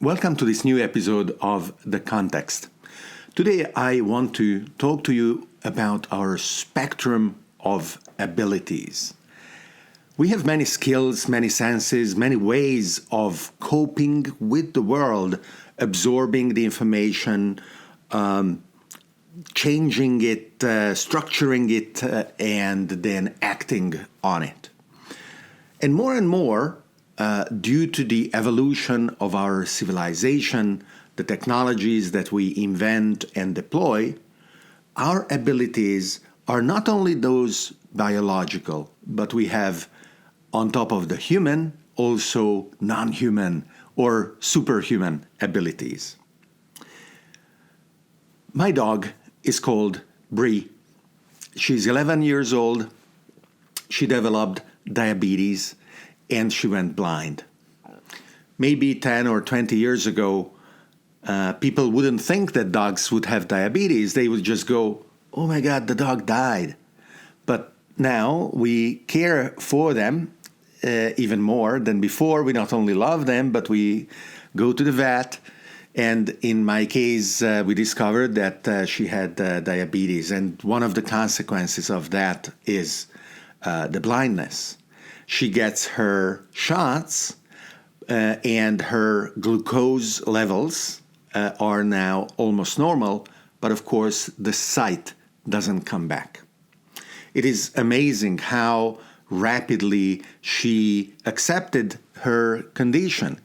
Welcome to this new episode of The Context. Today I want to talk to you about our spectrum of abilities. We have many skills, many senses, many ways of coping with the world, absorbing the information, changing it, structuring it, and then acting on it. And more, due to the evolution of our civilization, the technologies that we invent and deploy, our abilities are not only those biological, but we have, on top of the human, also nonhuman or superhuman abilities. My dog is called Bree. She's 11 years old. She developed diabetes and she went blind. Maybe 10 or 20 years ago, people wouldn't think that dogs would have diabetes. They would just go, oh my God, the dog died. But now we care for them even more than before. We not only love them, but we go to the vet. And in my case, we discovered that she had diabetes. And one of the consequences of that is the blindness. She gets her shots and her glucose levels are now almost normal, but of course the sight doesn't come back. It is amazing how rapidly she accepted her condition,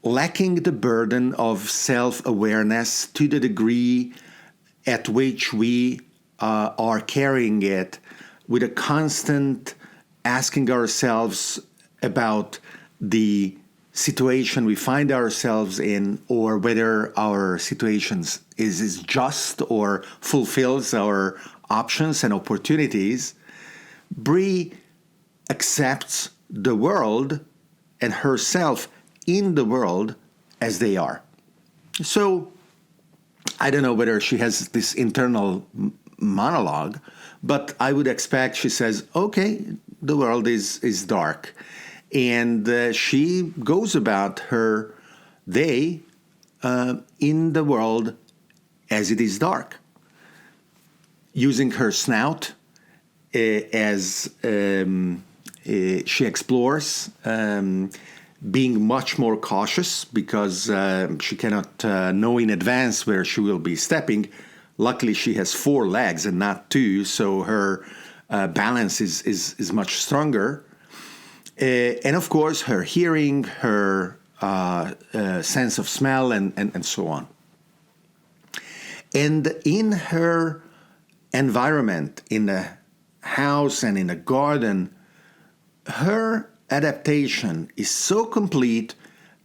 lacking the burden of self-awareness to the degree at which we are carrying it with a constant asking ourselves about the situation we find ourselves in, or whether our situation is just or fulfills our options and opportunities. Bree accepts the world and herself in the world as they are. So I don't know whether she has this internal monologue, but I would expect she says, okay, the world is dark. And she goes about her day in the world as it is dark, using her snout as she explores, being much more cautious because she cannot know in advance where she will be stepping. Luckily, she has 4 legs and not 2, so her balance is much stronger. And of course, her hearing, her sense of smell, and so on. And in her environment, in the house and in the garden, her adaptation is so complete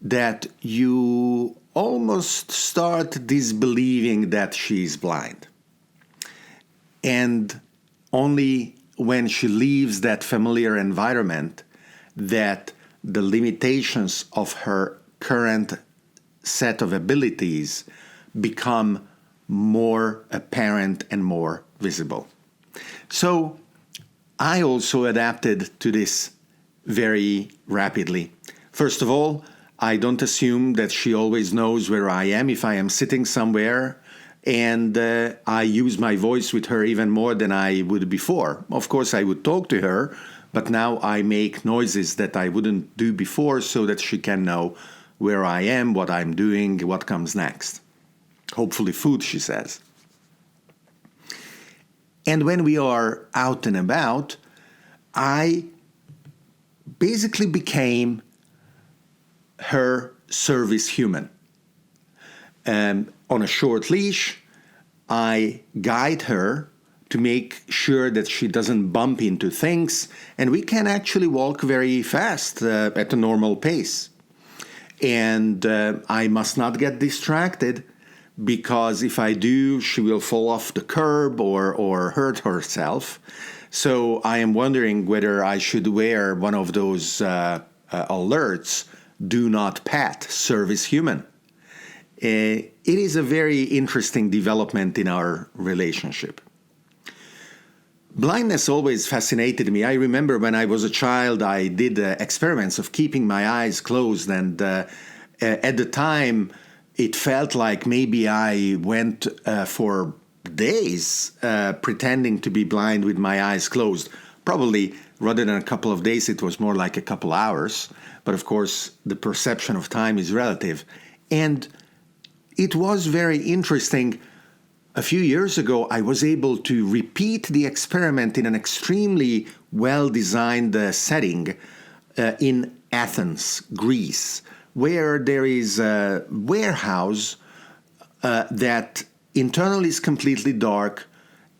that you almost start disbelieving that she's blind. And only when she leaves that familiar environment that the limitations of her current set of abilities become more apparent and more visible. So I also adapted to this very rapidly. First of all, I don't assume that she always knows where I am if I am sitting somewhere, and I use my voice with her even more than I would before. Of course, I would talk to her, but now I make noises that I wouldn't do before so that she can know where I am, what I'm doing, what comes next. Hopefully food, she says. And when we are out and about, I basically became her service human. On a short leash, I guide her to make sure that she doesn't bump into things, and we can actually walk very fast at a normal pace. And I must not get distracted, because if I do, she will fall off the curb or hurt herself. So I am wondering whether I should wear one of those alerts, do not pet, service human. It is a very interesting development in our relationship. Blindness always fascinated me. I remember when I was a child, I did experiments of keeping my eyes closed, and At the time, it felt like maybe I went for days pretending to be blind with my eyes closed. Probably rather than a couple of days, it was more like a couple hours. But of course, the perception of time is relative. And it was very interesting. A few years ago, I was able to repeat the experiment in an extremely well-designed setting in Athens, Greece, where there is a warehouse that internally is completely dark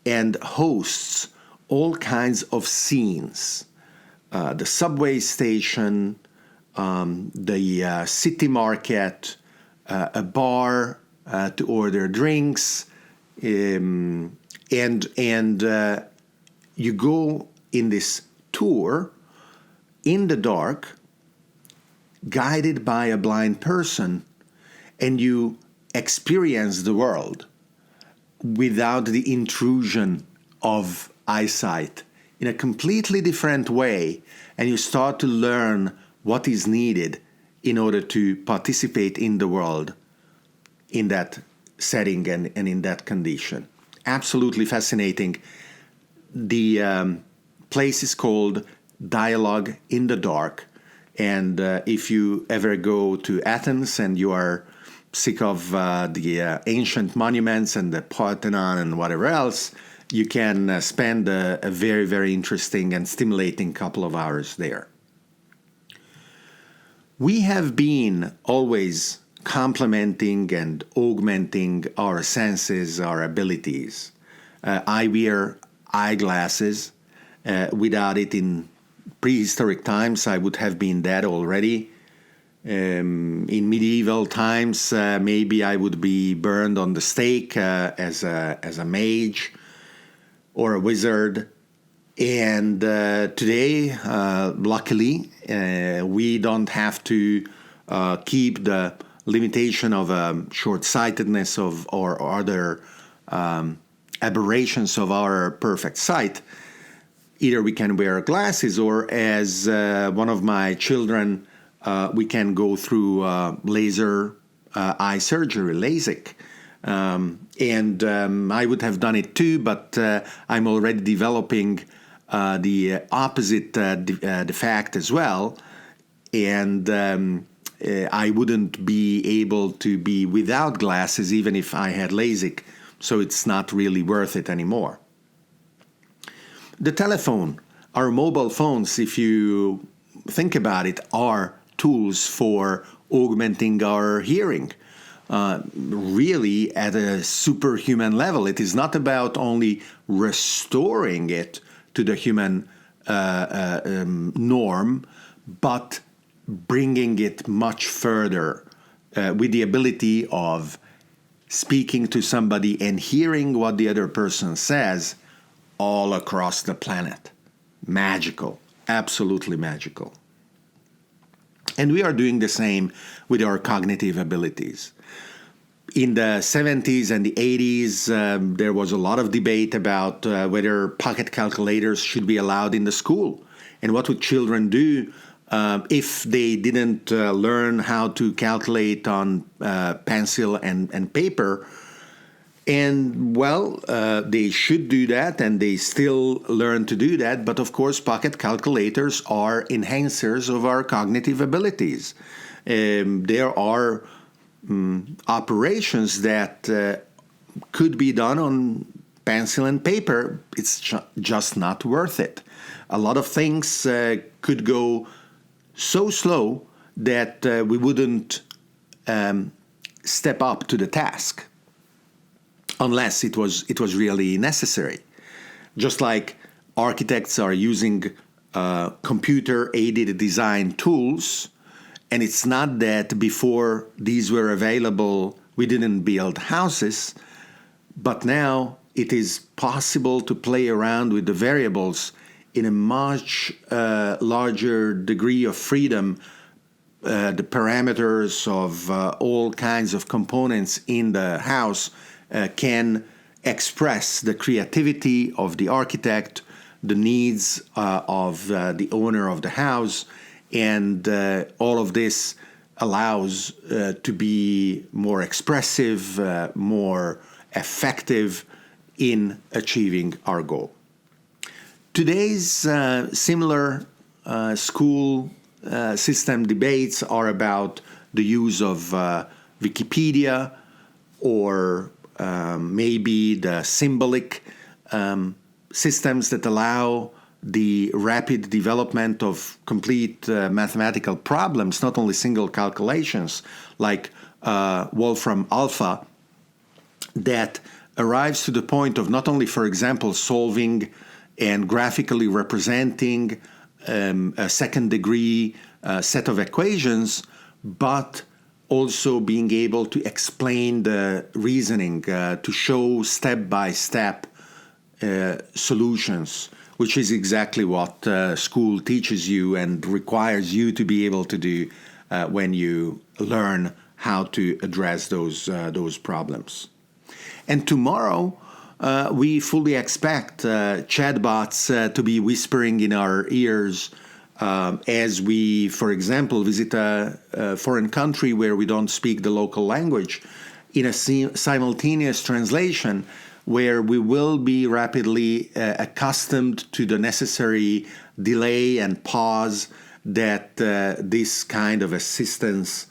and hosts all kinds of scenes. The subway station, the city market, a bar to order drinks, and you go in this tour in the dark, guided by a blind person, and you experience the world without the intrusion of eyesight in a completely different way, and you start to learn what is needed in order to participate in the world in that setting and in that condition. Absolutely fascinating. The place is called Dialogue in the Dark, and if you ever go to Athens and you are sick of the ancient monuments and the Parthenon and whatever else, you can spend a very, very interesting and stimulating couple of hours there. We have been always complementing and augmenting our senses, our abilities. I wear eyeglasses. Without it, in prehistoric times, I would have been dead already. In medieval times, maybe I would be burned on the stake as a mage or a wizard. And today, luckily, we don't have to keep the limitation of short-sightedness or other aberrations of our perfect sight. Either we can wear glasses, or as one of my children, we can go through laser eye surgery, LASIK. And I would have done it too, but I'm already developing the opposite defect as well. And I wouldn't be able to be without glasses even if I had LASIK, so it's not really worth it anymore. The telephone, our mobile phones, if you think about it, are tools for augmenting our hearing. Really at a superhuman level. It is not about only restoring it to the human norm, but bringing it much further with the ability of speaking to somebody and hearing what the other person says all across the planet. Magical, absolutely magical. And we are doing the same with our cognitive abilities. In the 70s and the 80s, there was a lot of debate about whether pocket calculators should be allowed in the school. And what would children do if they didn't learn how to calculate on pencil and paper? And, well, they should do that, and they still learn to do that. But, of course, pocket calculators are enhancers of our cognitive abilities. There are operations that could be done on pencil and paper. It's just not worth it. A lot of things could go so slow that we wouldn't step up to the task unless it was really necessary. Just like architects are using computer-aided design tools, and it's not that before these were available, we didn't build houses, but now it is possible to play around with the variables in a much larger degree of freedom. The parameters of all kinds of components in the house can express the creativity of the architect, the needs of the owner of the house, and all of this allows to be more expressive, more effective in achieving our goal. Today's similar school system debates are about the use of Wikipedia or maybe the symbolic systems that allow the rapid development of complete mathematical problems, not only single calculations like Wolfram Alpha, that arrives to the point of not only, for example, solving and graphically representing a second-degree set of equations, but also being able to explain the reasoning, to show step-by-step solutions, which is exactly what school teaches you and requires you to be able to do when you learn how to address those problems. And tomorrow, we fully expect chatbots to be whispering in our ears as we, for example, visit a foreign country where we don't speak the local language, in a simultaneous translation where we will be rapidly accustomed to the necessary delay and pause that this kind of assistance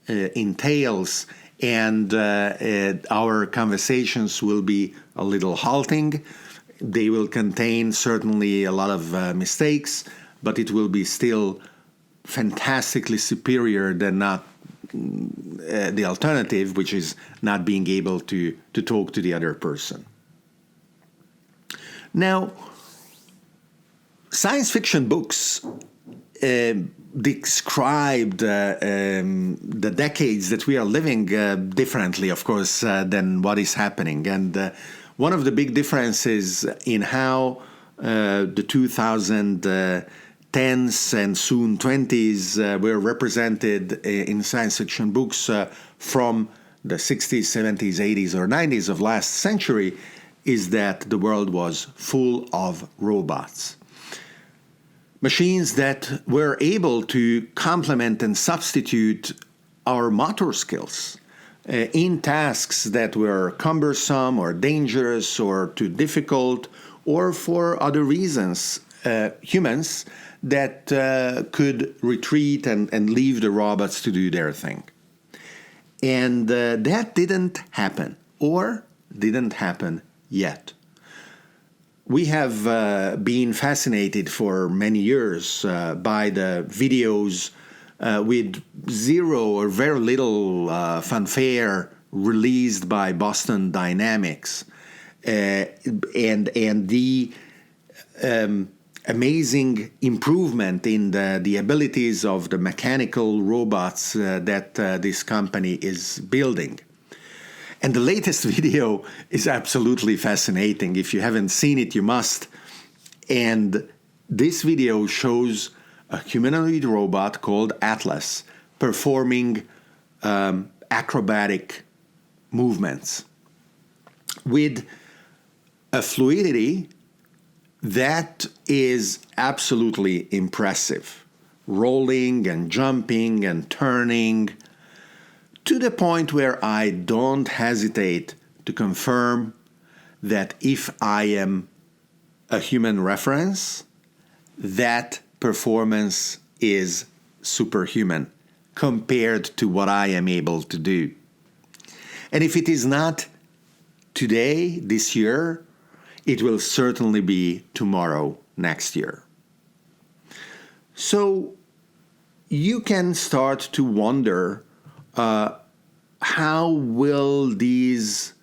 entails, and our conversations will be a little halting. They will contain certainly a lot of mistakes, but it will be still fantastically superior than not the alternative, which is not being able to talk to the other person. Now, science fiction books described the decades that we are living differently, of course, than what is happening. And one of the big differences in how the 2010s and soon 20s were represented in science fiction books from the 60s, 70s, 80s, or 90s of last century is that the world was full of robots. Machines that were able to complement and substitute our motor skills in tasks that were cumbersome or dangerous or too difficult, or for other reasons, humans that could retreat and leave the robots to do their thing. And that didn't happen, or didn't happen yet. We have been fascinated for many years by the videos with zero or very little fanfare released by Boston Dynamics, and the amazing improvement in the abilities of the mechanical robots that this company is building. And the latest video is absolutely fascinating. If you haven't seen it, you must. And this video shows a humanoid robot called Atlas performing acrobatic movements with a fluidity that is absolutely impressive. Rolling and jumping and turning, to the point where I don't hesitate to confirm that if I am a human reference, that performance is superhuman compared to what I am able to do. And if it is not today, this year, it will certainly be tomorrow, next year. So you can start to wonder, how will these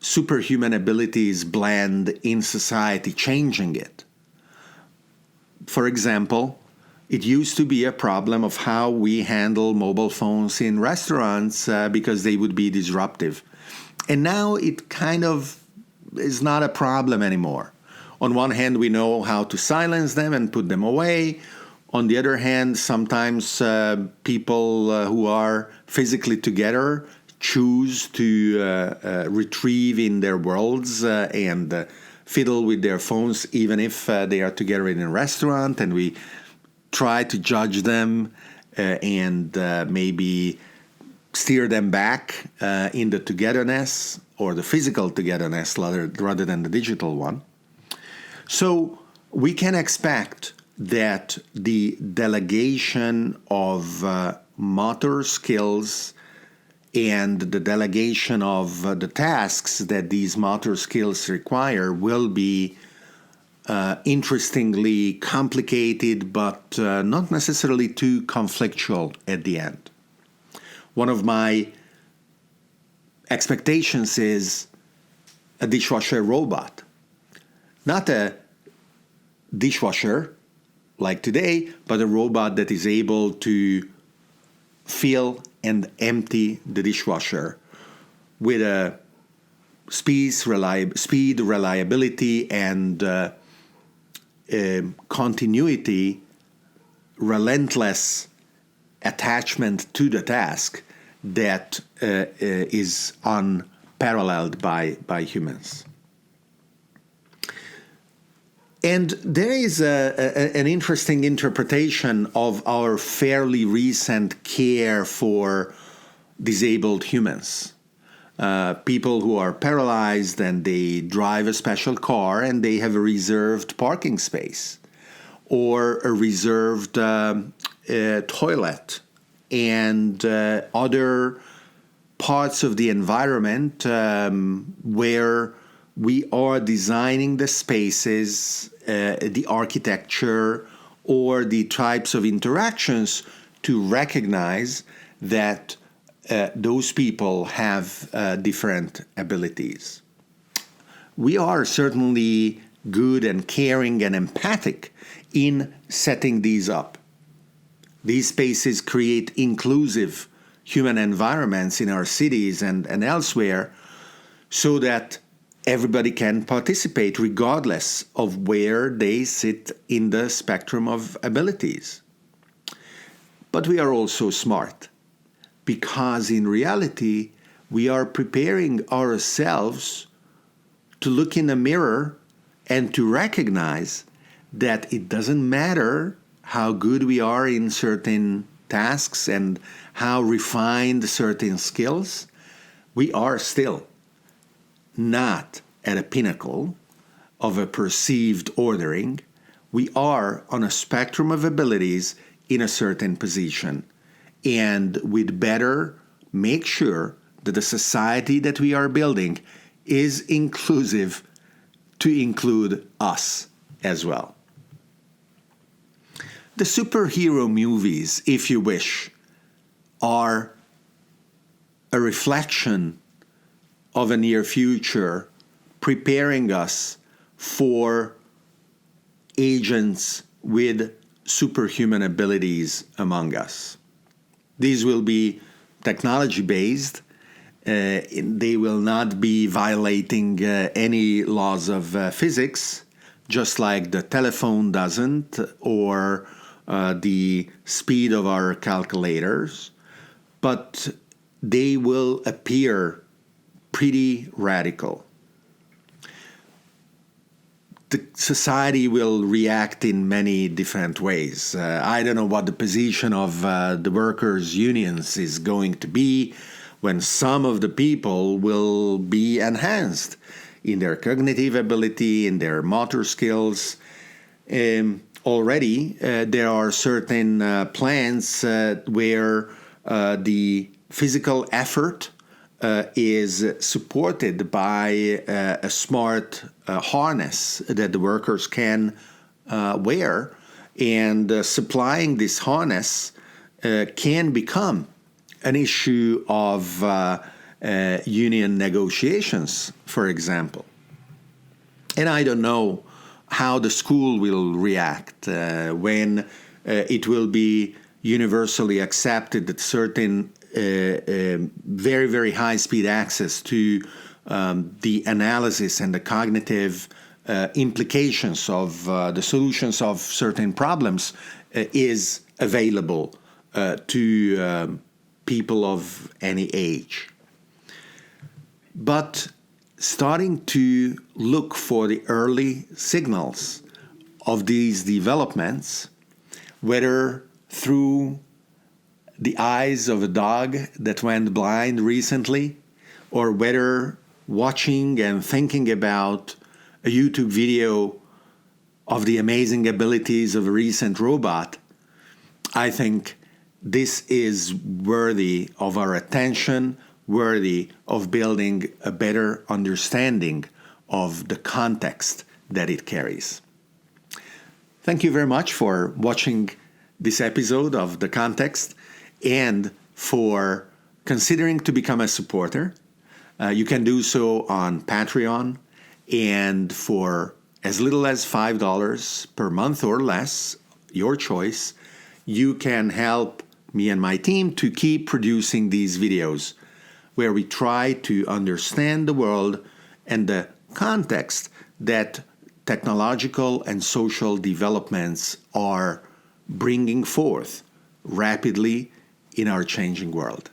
superhuman abilities blend in society, changing it? For example, it used to be a problem of how we handle mobile phones in restaurants because they would be disruptive. And now it kind of is not a problem anymore. On one hand, we know how to silence them and put them away. On the other hand, sometimes people who are physically together choose to retrieve in their worlds and fiddle with their phones, even if they are together in a restaurant, and we try to judge them and maybe steer them back in the togetherness or the physical togetherness rather than the digital one. So we can expect that the delegation of motor skills and the delegation of the tasks that these motor skills require will be interestingly complicated, but not necessarily too conflictual at the end. One of my expectations is a dishwasher robot. Not a dishwasher like today, but a robot that is able to fill and empty the dishwasher with a speed, reliability, and continuity, relentless attachment to the task that is unparalleled by humans. And there is an interesting interpretation of our fairly recent care for disabled humans. People who are paralyzed and they drive a special car and they have a reserved parking space or a reserved toilet and other parts of the environment where we are designing the spaces, the architecture, or the types of interactions to recognize that those people have different abilities. We are certainly good and caring and empathic in setting these up. These spaces create inclusive human environments in our cities and elsewhere so that everybody can participate regardless of where they sit in the spectrum of abilities. But we are also smart because in reality, we are preparing ourselves to look in the mirror and to recognize that it doesn't matter how good we are in certain tasks and how refined certain skills, we are still not at a pinnacle of a perceived ordering. We are on a spectrum of abilities in a certain position. And we'd better make sure that the society that we are building is inclusive to include us as well. The superhero movies, if you wish, are a reflection of a near future, preparing us for agents with superhuman abilities among us. These will be technology-based. They will not be violating any laws of physics, just like the telephone doesn't, or the speed of our calculators, but they will appear pretty radical. The society will react in many different ways. I don't know what the position of the workers' unions is going to be when some of the people will be enhanced in their cognitive ability, in their motor skills. Already, there are certain plans where the physical effort is supported by a smart harness that the workers can wear, and supplying this harness can become an issue of union negotiations, for example. And I don't know how the school will react when it will be universally accepted that certain very, very high-speed access to the analysis and the cognitive implications of the solutions of certain problems is available to people of any age. But starting to look for the early signals of these developments, whether through the eyes of a dog that went blind recently, or whether watching and thinking about a YouTube video of the amazing abilities of a recent robot, I think this is worthy of our attention, worthy of building a better understanding of the context that it carries. Thank you very much for watching this episode of The Context and for considering to become a supporter. You can do so on Patreon, and for as little as $5 per month or less, your choice, you can help me and my team to keep producing these videos where we try to understand the world and the context that technological and social developments are bringing forth rapidly in our changing world.